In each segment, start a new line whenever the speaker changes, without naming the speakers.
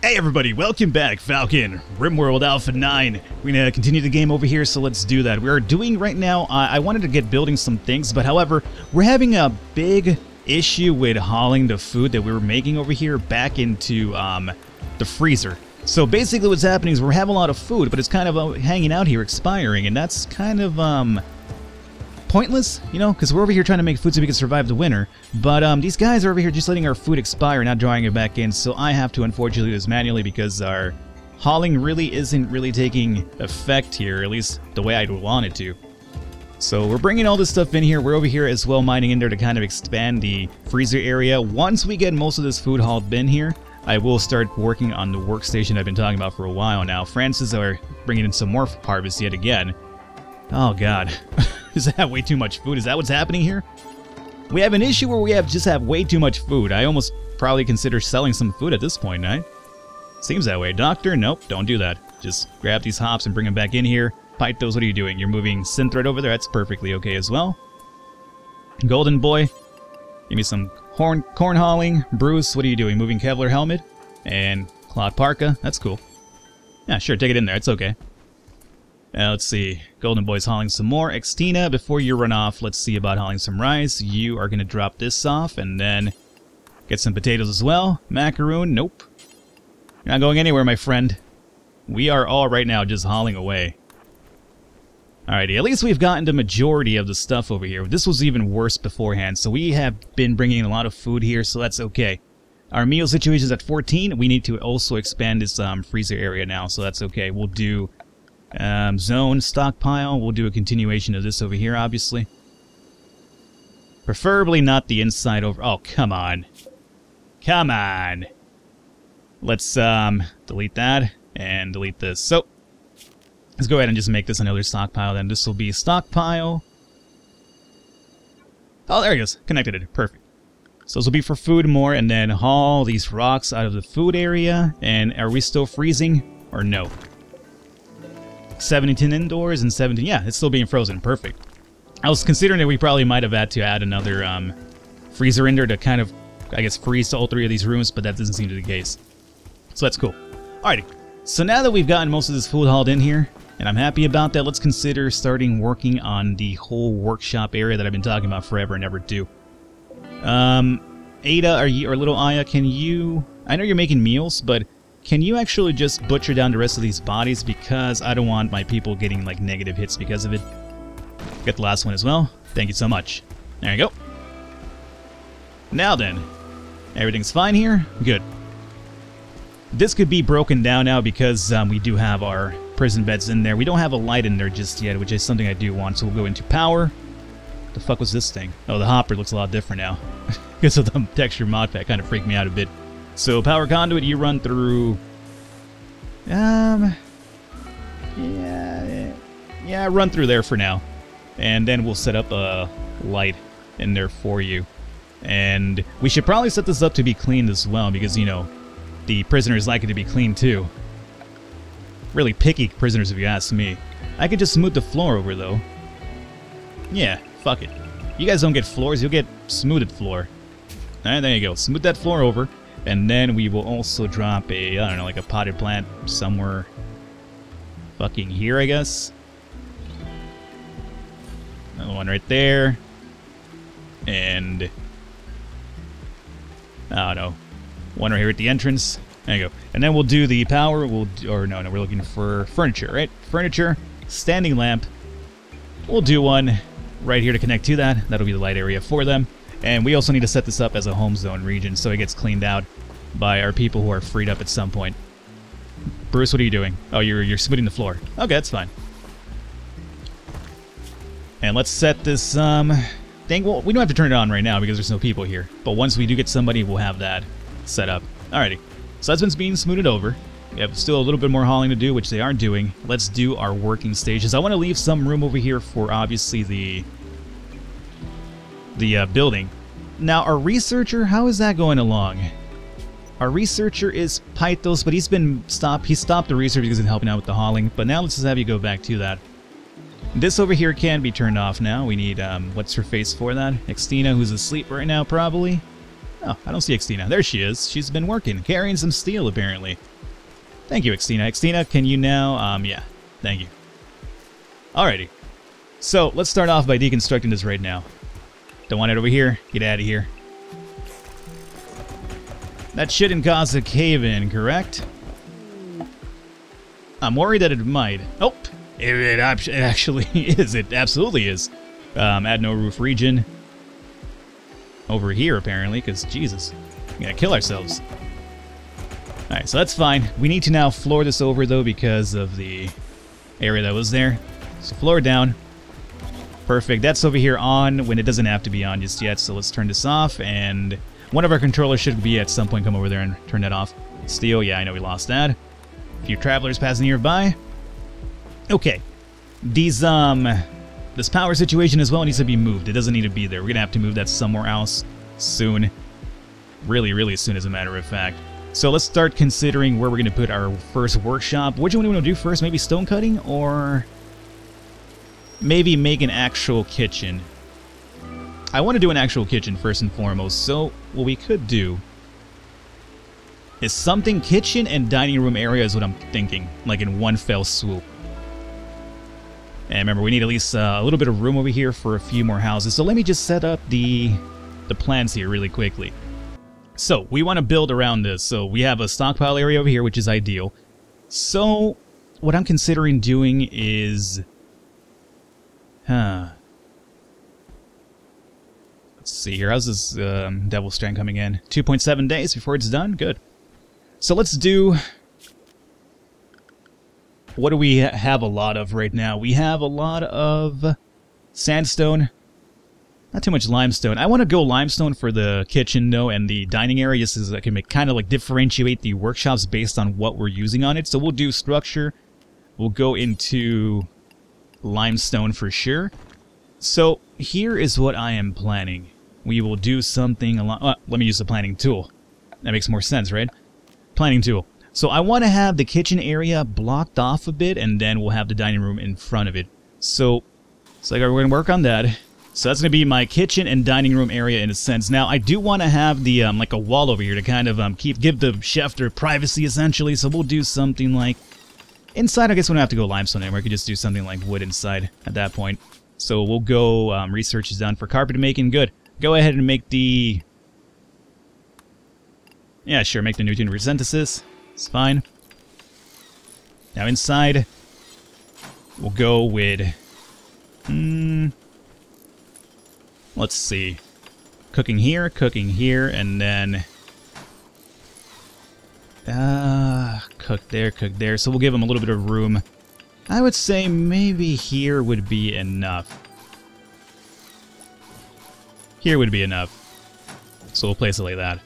Hey everybody, welcome back, Falcon, RimWorld Alpha 9. We're gonna continue the game over here, so let's do that. We're doing right now, I wanted to get building some things, but however, we're having a big issue with hauling the food that we were making over here back into the freezer. So basically what's happening is we're having a lot of food, but it's kind of hanging out here, expiring, and that's kind of pointless, you know, because we're over here trying to make food so we can survive the winter, but these guys are over here just letting our food expire, not drawing it back in, so I have to unfortunately do this manually because our hauling really isn't really taking effect here, at least the way I'd want it to. So we're bringing all this stuff in here. We're over here as well mining in there to kind of expand the freezer area. Once we get most of this food hauled in here, I will start working on the workstation I've been talking about for a while now. Francis are bringing in some more harvest yet again. Oh god. Is that way too much food? Is that what's happening here? We have an issue where we just have way too much food. I almost probably consider selling some food at this point, right? Seems that way. Doctor, nope, don't do that. Just grab these hops and bring them back in here. Pythos, what are you doing? You're moving synth right over there. That's perfectly okay as well. Golden boy, give me some corn hauling. Bruce, what are you doing? Moving Kevlar helmet. And Claude Parka, that's cool. Yeah, sure, take it in there. It's okay. Let's see. Golden Boy's hauling some more. Xtina, before you run off, let's see about hauling some rice. You are going to drop this off and then get some potatoes as well. Macaroon, nope. You're not going anywhere, my friend. We are all right now just hauling away. Alrighty, at least we've gotten the majority of the stuff over here. This was even worse beforehand, so we have been bringing in a lot of food here, so that's okay. Our meal situation is at 14. We need to also expand this freezer area now, so that's okay. We'll do zone stockpile. We'll do a continuation of this over here, obviously. Preferably not the inside over. Oh, come on. Come on. Let's delete that and delete this. So let's go ahead and just make this another stockpile. Then this will be stockpile. Oh, there it goes. Connected it. Perfect. So this will be for food more, and then haul these rocks out of the food area. And are we still freezing or no? 17 indoors and 17... Yeah, it's still being frozen. Perfect. I was considering that we probably might have had to add another freezer in there to kind of, I guess, freeze all three of these rooms, but that doesn't seem to be the case. So that's cool. Alrighty. So now that we've gotten most of this food hauled in here, and I'm happy about that, let's consider starting working on the whole workshop area that I've been talking about forever and ever do. Ada, or little Aya, can you... I know you're making meals, but... can you actually just butcher down the rest of these bodies, because I don't want my people getting like negative hits because of it. Get the last one as well. Thank you so much. There you go. Now then, everything's fine here. Good. This could be broken down now because we do have our prison beds in there. We don't have a light in there just yet, which is something I do want. So we'll go into power. What the fuck was this thing? Oh, the hopper looks a lot different now because of the texture mod pack. Kind of freaked me out a bit. So, power conduit, you run through... Yeah, run through there for now. And then we'll set up a light in there for you. And we should probably set this up to be cleaned as well, because, you know, the prisoners like it to be clean too. Really picky prisoners, if you ask me. I could just smooth the floor over, though. Yeah, fuck it. You guys don't get floors, you'll get smoothed floor. Alright, there you go. Smooth that floor over. And then we will also drop a, I don't know, like a potted plant somewhere fucking here, I guess. Another one right there. And, I don't know, one right here at the entrance. There you go. And then we'll do the power, we're looking for furniture, right? Furniture, standing lamp. We'll do one right here to connect to that. That'll be the light area for them. And we also need to set this up as a home zone region so it gets cleaned out by our people who are freed up at some point. Bruce, what are you doing? Oh, you're smoothing the floor. Okay, that's fine. And let's set this thing. Well, we don't have to turn it on right now because there's no people here. But once we do get somebody, we'll have that set up. Alrighty. So that's been being smoothed over. We have still a little bit more hauling to do, which they are doing. Let's do our working stations. I want to leave some room over here for obviously the building. Now, our researcher, how is that going along? Our researcher is Pythos, but he's stopped the research because he's helping out with the hauling. But now let's just have you go back to that. This over here can be turned off now. We need, what's her face for that? Xtina, who's asleep right now, probably. Oh, I don't see Xtina. There she is. She's been working, carrying some steel, apparently. Thank you, Xtina. Xtina, can you now... yeah. Thank you. Alrighty. So, let's start off by deconstructing this right now. Don't want it over here. Get out of here. That shouldn't cause a cave-in, correct? I'm worried that it might. Oh! It actually is. It absolutely is. Add no roof region. Over here, apparently, because, Jesus, we're gonna kill ourselves. Alright, so that's fine. We need to now floor this over, though, because of the area that was there. So floor down. Perfect. That's over here on when it doesn't have to be on just yet, so let's turn this off, and one of our controllers should be at some point come over there and turn that off. Steel, yeah, I know we lost that. A few travelers passing nearby. Okay. These, this power situation as well needs to be moved. It doesn't need to be there. We're gonna have to move that somewhere else soon. Really, really soon, as a matter of fact. So let's start considering where we're gonna put our first workshop. Which one do we want to do first? Maybe stone cutting, or maybe make an actual kitchen. I want to do an actual kitchen first and foremost. So what we could do is something kitchen and dining room area is what I'm thinking, like in one fell swoop. And remember, we need at least a little bit of room over here for a few more houses. So let me just set up the plans here really quickly. So we want to build around this. So we have a stockpile area over here, which is ideal. So what I'm considering doing is... Let's see here. How's this Devil's Strand coming in? 2.7 days before it's done? Good. So let's do... What do we have a lot of right now? We have a lot of sandstone. Not too much limestone. I want to go limestone for the kitchen, though, and the dining area, just so I can kind of like differentiate the workshops based on what we're using on it. So we'll do structure. We'll go into limestone for sure. So here is what I am planning. We will do something along... let me use the planning tool. That makes more sense, right? Planning tool. So I want to have the kitchen area blocked off a bit, and then we'll have the dining room in front of it. So we're going to work on that. So that's going to be my kitchen and dining room area in a sense. Now, I do want to have the like a wall over here to kind of give the chef their privacy, essentially. So we'll do something like... Inside, I guess we don't have to go limestone anymore. We could just do something like wood inside at that point. So we'll go... research is done for carpet making. Good. Go ahead and make the... Yeah, sure. Make the nutrient resynthesis. It's fine. Now inside, we'll go with... let's see. Cooking here, and then... cook there. So we'll give them a little bit of room. I would say maybe here would be enough. Here would be enough. So we'll place it like that.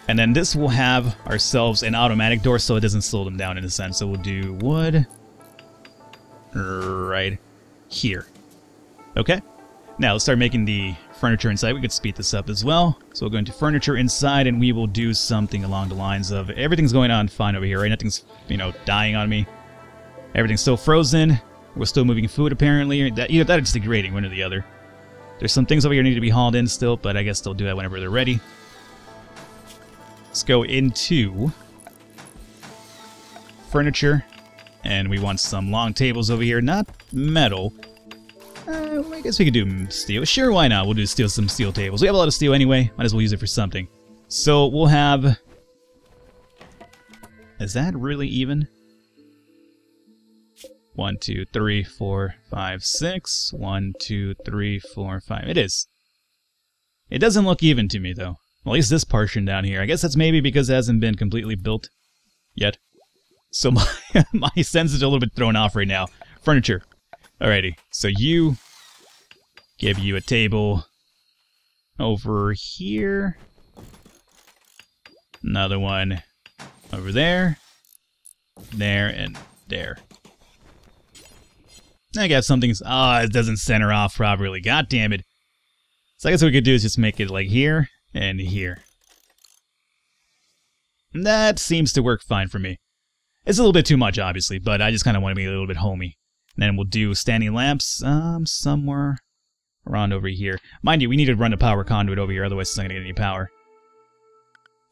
And then this will have ourselves an automatic door so it doesn't slow them down in a sense. So we'll do wood right here. Okay. Now let's start making the furniture inside. We could speed this up as well. So we'll go into furniture inside, and we will do something along the lines of everything's going on fine over here, right? Nothing's, dying on me. Everything's still frozen. We're still moving food apparently. That either that or it's degrading, one or the other. There's some things over here that need to be hauled in still, but I guess they'll do that whenever they're ready. Let's go into furniture, and we want some long tables over here, not metal. I guess we could do steel. Sure, why not? We'll do some steel tables. We have a lot of steel anyway. Might as well use it for something. So we'll have... Is that really even? 1, 2, 3, 4, 5, 6. 1, 2, 3, 4, 5. It is. It doesn't look even to me, though. Well, at least this portion down here. I guess that's maybe because it hasn't been completely built yet. So my sense is a little bit thrown off right now. Furniture. Alrighty. So you... Give you a table over here. Another one over there. There and there. I got something... it doesn't center off properly. God damn it. So I guess what we could do is just make it like here and here. That seems to work fine for me. It's a little bit too much, obviously, but I just kind of want to be a little bit homey. And then we'll do standing lamps somewhere around over here. Mind you, we need to run a power conduit over here, otherwise it's not going to get any power.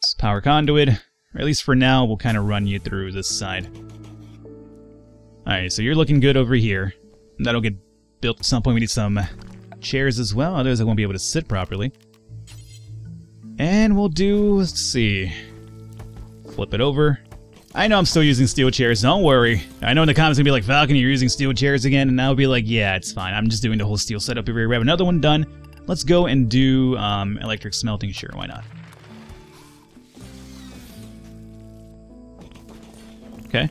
This power conduit, or at least for now, we'll kind of run you through this side. Alright, so you're looking good over here. That'll get built at some point. We need some chairs as well, otherwise I won't be able to sit properly. And we'll do, let's see, flip it over. I know I'm still using steel chairs, don't worry. I know in the comments gonna be like, Falcon, you're using steel chairs again, and I'll be like, yeah, it's fine. I'm just doing the whole steel setup over here. We have another one done. Let's go and do electric smelting, sure, why not? Okay.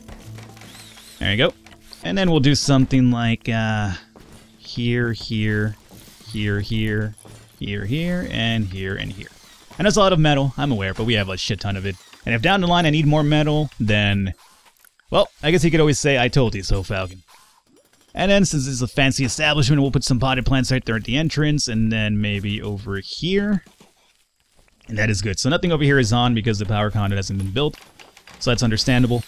There you go. And then we'll do something like here, here, here, here, here, here, and here, and here. And that's a lot of metal, I'm aware, but we have a shit ton of it. And if down the line I need more metal, then, well, I guess you could always say, I told you so, Falcon. And then, since this is a fancy establishment, we'll put some potted plants right there at the entrance, and then maybe over here. And that is good. So nothing over here is on because the power conduit hasn't been built. So that's understandable.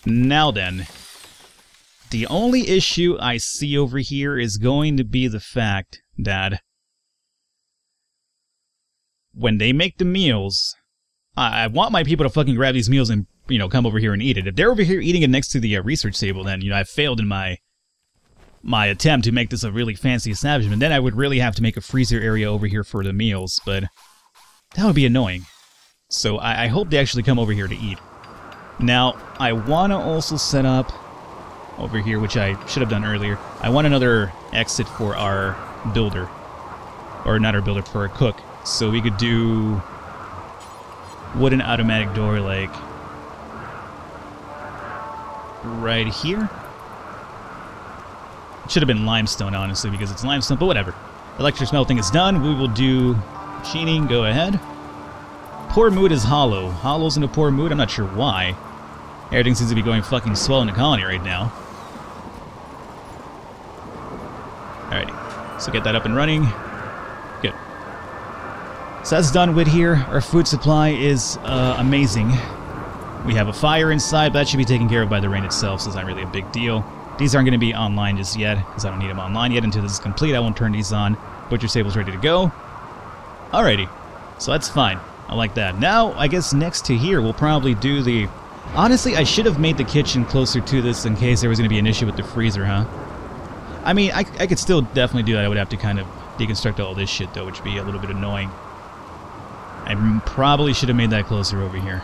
Now then, the only issue I see over here is going to be the fact that when they make the meals, I want my people to fucking grab these meals and, you know, come over here and eat it. If they're over here eating it next to the research table, then, you know, I've failed in my attempt to make this a really fancy establishment. Then I would really have to make a freezer area over here for the meals, but that would be annoying. So I hope they actually come over here to eat. Now, I want to also set up over here, which I should have done earlier. I want another exit for our builder. Or not our builder, for our cook. So we could do wooden automatic door, like right here. It should have been limestone, honestly, because it's limestone, but whatever. Electric smelting is done. We will do machining. Go ahead. Poor mood is hollow. Hollow's in a poor mood. I'm not sure why. Everything seems to be going fucking swell in the colony right now. Alrighty. So get that up and running. Good. So that's done with here. Our food supply is amazing. We have a fire inside, but that should be taken care of by the rain itself, so it's not really a big deal. These aren't going to be online just yet, because I don't need them online yet. Until this is complete, I won't turn these on. Butcher's table's ready to go. Alrighty. So that's fine. I like that. Now, I guess next to here, we'll probably do the... Honestly, I should have made the kitchen closer to this in case there was going to be an issue with the freezer, huh? I mean, I could still definitely do that. I would have to kind of deconstruct all this shit, though, which would be a little bit annoying. I probably should have made that closer over here.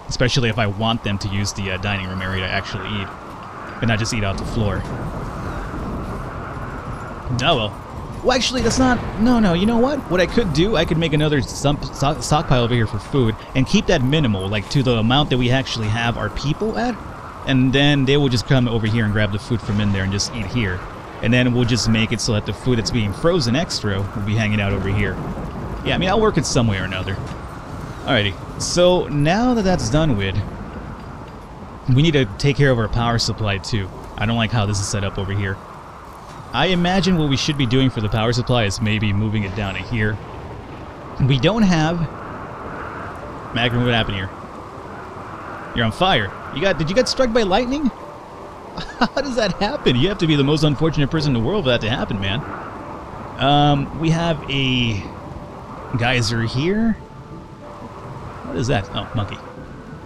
Especially if I want them to use the dining room area to actually eat. And not just eat out the floor. Oh, well. Well, actually, that's not... No, you know what? What I could do, I could make another stockpile over here for food and keep that minimal, like to the amount that we actually have our people at. And then they will just come over here and grab the food from in there and just eat here. And then we'll just make it so that the food that's being frozen extra will be hanging out over here. Yeah, I mean, I'll work it some way or another. Alrighty, so now that that's done with, we need to take care of our power supply too. I don't like how this is set up over here. I imagine what we should be doing for the power supply is maybe moving it down to here. We don't have... Magrum, what happened here? You're on fire. Did you get struck by lightning? How does that happen? You have to be the most unfortunate person in the world for that to happen, man. We have a geyser here. What is that? Oh, monkey.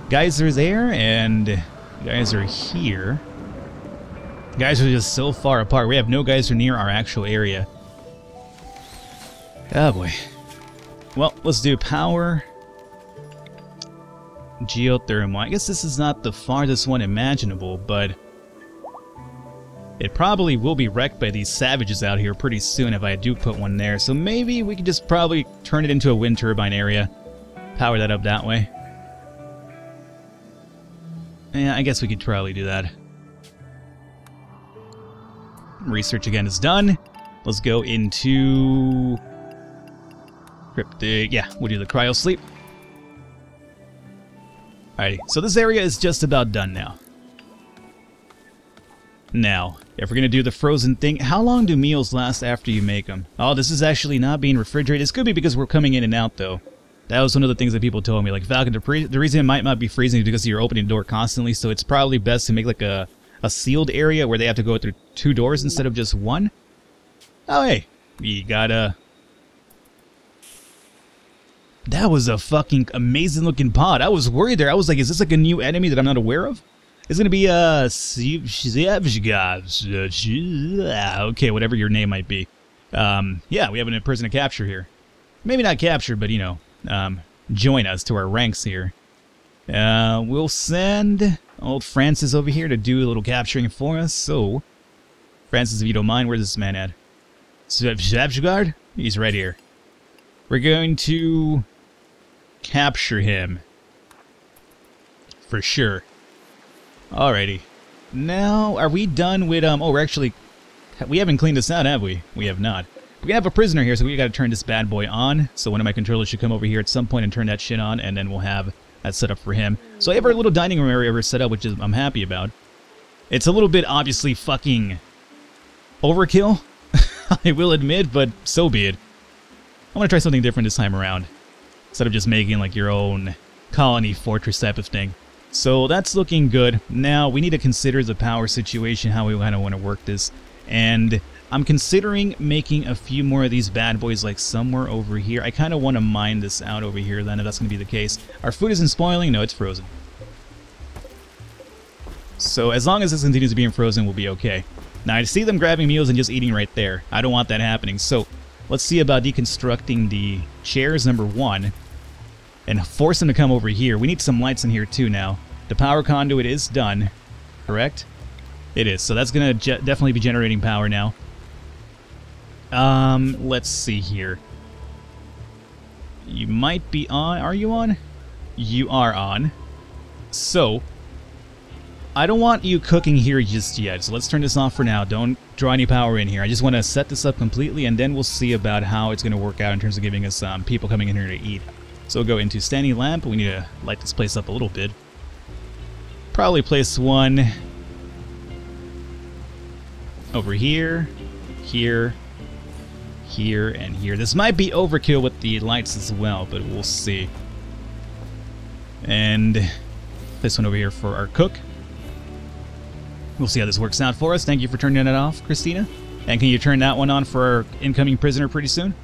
Geyser there, and geyser here. Guys are just so far apart. We have no geyser near our actual area. Oh boy. Well, let's do power. Geothermal. I guess this is not the farthest one imaginable, but it probably will be wrecked by these savages out here pretty soon if I do put one there. So maybe we could just probably turn it into a wind turbine area. Power that up that way. Yeah, I guess we could probably do that. Research again is done. Let's go into cryptic. Yeah, we'll do the cryo sleep. Alrighty, so this area is just about done now. Now, if we're gonna do the frozen thing, how long do meals last after you make them? Oh, this is actually not being refrigerated. This could be because we're coming in and out, though. That was one of the things that people told me. Like, Falcon, the reason it might not be freezing is because you're opening the door constantly, so it's probably best to make like a sealed area where they have to go through 2 doors instead of just 1. Oh, hey. We got a... That was a fucking amazing looking pod. I was worried there. I was like, is this like a new enemy that I'm not aware of? It's gonna be okay, whatever your name might be. Yeah, we have a person to capture here. Maybe not capture, but you know, join us to our ranks here. We'll send old Francis over here to do a little capturing for us. So, Francis, if you don't mind, where's this man at? Zavjgard? He's right here. We're going to capture him. For sure. Alrighty. Now, are we done with, oh, we're actually... We haven't cleaned this out, have we? We have not. We have a prisoner here, so we gotta turn this bad boy on. So one of my controllers should come over here at some point and turn that shit on, and then we'll have that set up for him. So I have our little dining room area set up, which is I'm happy about. It's a little bit, obviously, fucking overkill, I will admit, but so be it. I want to try something different this time around, instead of just making, like, your own colony fortress type of thing. So that's looking good. Now, we need to consider the power situation, how we kind of want to work this. And I'm considering making a few more of these bad boys, like somewhere over here. I kind of want to mine this out over here, then, if that's going to be the case. Our food isn't spoiling? No, it's frozen. So as long as this continues being frozen, we'll be okay. Now, I see them grabbing meals and just eating right there. I don't want that happening. So let's see about deconstructing the chairs, number one, and force them to come over here. We need some lights in here, too, now. The power conduit is done, correct? It is, so that's going to definitely be generating power now. Let's see here. You might be on. Are you on? You are on. So, I don't want you cooking here just yet, so let's turn this off for now. Don't draw any power in here. I just want to set this up completely, and then we'll see about how it's going to work out in terms of giving us people coming in here to eat. So we'll go into standing lamp. We need to light this place up a little bit. Probably place one over here, here, here, and here. This might be overkill with the lights as well, but we'll see. And this one over here for our cook. We'll see how this works out for us. Thank you for turning that off, Christina. And can you turn that one on for our incoming prisoner pretty soon?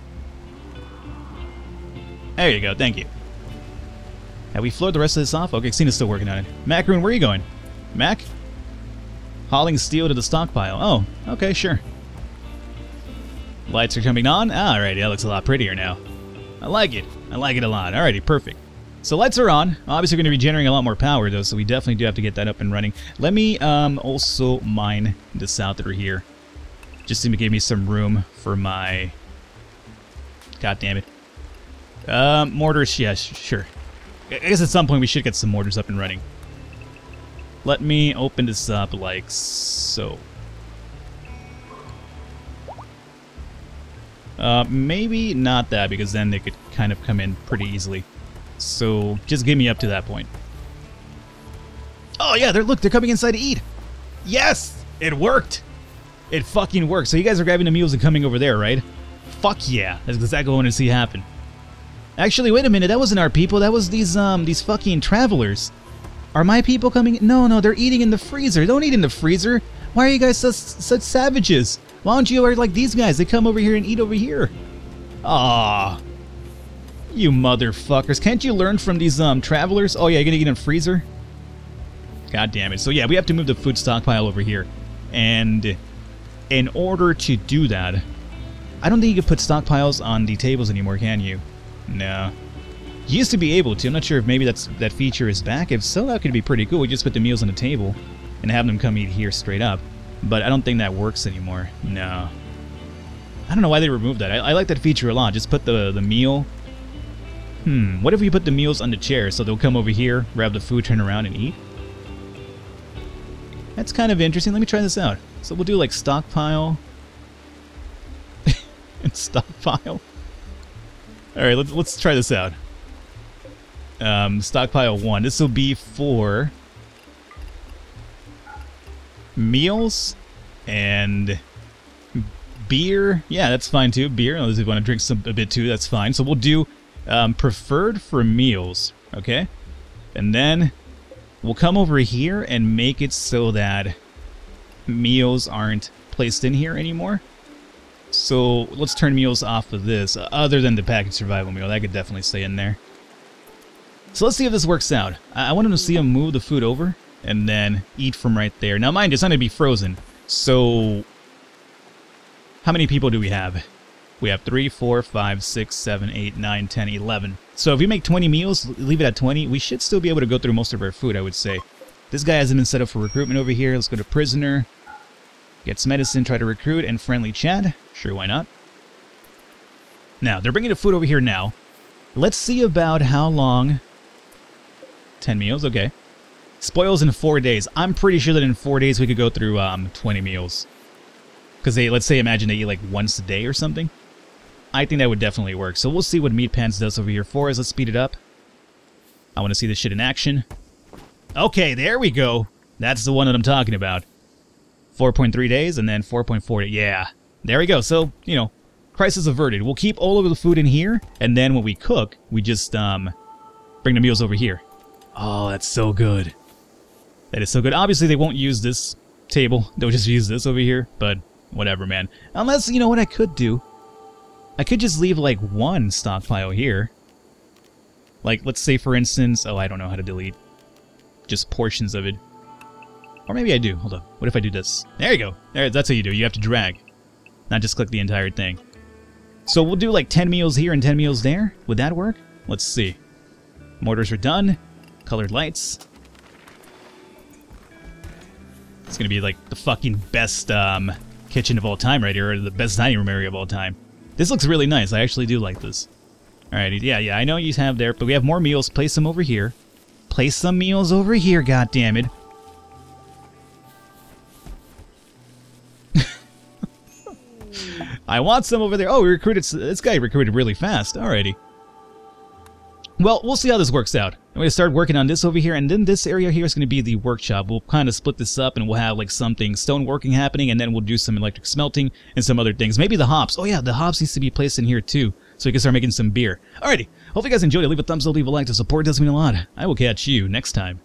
There you go, thank you. Have we floored the rest of this off? Okay, Christina's still working on it. Macaroon, where are you going? Mac? Hauling steel to the stockpile. Oh, okay, sure. Lights are coming on. Alrighty, that looks a lot prettier now. I like it. I like it a lot. Alrighty, perfect. So lights are on. Obviously, we're going to be generating a lot more power, though, so we definitely do have to get that up and running. Let me also mine this out through here, just to give me some room for my... God damn it. Mortars, yeah, sure. I guess at some point we should get some mortars up and running. Let me open this up like so. Maybe not that, because then they could kind of come in pretty easily. So just get me up to that point. Oh yeah, look, they're coming inside to eat. Yes, it worked. It fucking worked. So you guys are grabbing the meals and coming over there, right? Fuck yeah, that's exactly what I want to see happen. Actually, wait a minute, that wasn't our people. That was these fucking travelers. Are my people coming? No, they're eating in the freezer. Don't eat in the freezer. Why are you guys such savages? Why don't you are like these guys? They come over here and eat over here. Ah, you motherfuckers. Can't you learn from these travelers? Oh yeah, you're gonna eat in a freezer? God damn it. So yeah, we have to move the food stockpile over here. And in order to do that, I don't think you can put stockpiles on the tables anymore, can you? No. You used to be able to. I'm not sure if maybe that feature is back. If so, that could be pretty cool. We just put the meals on the table and have them come eat here straight up. But I don't think that works anymore. No. I don't know why they removed that. I like that feature a lot. Just put the meal. What if we put the meals on the chairs so they'll come over here, grab the food, turn around, and eat? That's kind of interesting. Let me try this out. So we'll do like stockpile. And stockpile. Alright, let's try this out. Stockpile 1. This will be for meals and beer. Yeah, that's fine too. Beer, unless you want to drink a bit too, that's fine. So we'll do preferred for meals, okay? And then we'll come over here and make it so that meals aren't placed in here anymore. So let's turn meals off of this, other than the packaged survival meal. That could definitely stay in there. So let's see if this works out. I want him to see him move the food over and then eat from right there. Now mind you, it's not going to be frozen. So how many people do we have? We have 3, 4, 5, 6, 7, 8, 9, 10, 11. So if we make 20 meals, leave it at 20, we should still be able to go through most of our food, I would say. This guy hasn't been set up for recruitment over here. Let's go to prisoner. Gets medicine, try to recruit, and friendly chat. Sure, why not? Now, they're bringing the food over here now. Let's see about how long. 10 meals, okay. Spoils in 4 days. I'm pretty sure that in 4 days we could go through 20 meals. Because let's say, imagine they eat like once a day or something. I think that would definitely work. So we'll see what Meat Pants does over here for us. Let's speed it up. I want to see this shit in action. Okay, there we go. That's the one that I'm talking about. 4.3 days and then 4.4 days. Yeah, there we go. So, you know, crisis averted. We'll keep all of the food in here, and then when we cook, we just bring the meals over here. Oh, that's so good. That is so good. Obviously, they won't use this table. They'll just use this over here, but whatever, man. Unless, you know what I could do? I could just leave, like, one stockpile here. Like, let's say, for instance... Oh, I don't know how to delete. Just portions of it. Or maybe I do. Hold on. What if I do this? There you go. There, that's how you do. You have to drag. Not just click the entire thing. So we'll do, like, 10 meals here and 10 meals there. Would that work? Let's see. Mortars are done. Colored lights. It's gonna be, like, the fucking best, kitchen of all time right here. Or the best dining room area of all time. This looks really nice. I actually do like this. Alrighty, yeah, I know you have there, but we have more meals. Place them over here. Place some meals over here, goddammit. I want some over there. Oh, we recruited... This guy recruited really fast. Alrighty. Well, we'll see how this works out. I'm going to start working on this over here, and then this area here is going to be the workshop. We'll kind of split this up, and we'll have like something stoneworking happening, and then we'll do some electric smelting and some other things. Maybe the hops. Oh yeah, the hops needs to be placed in here too, so we can start making some beer. Alrighty, hope you guys enjoyed it. Leave a thumbs up, leave a like to support. It does mean a lot. I will catch you next time.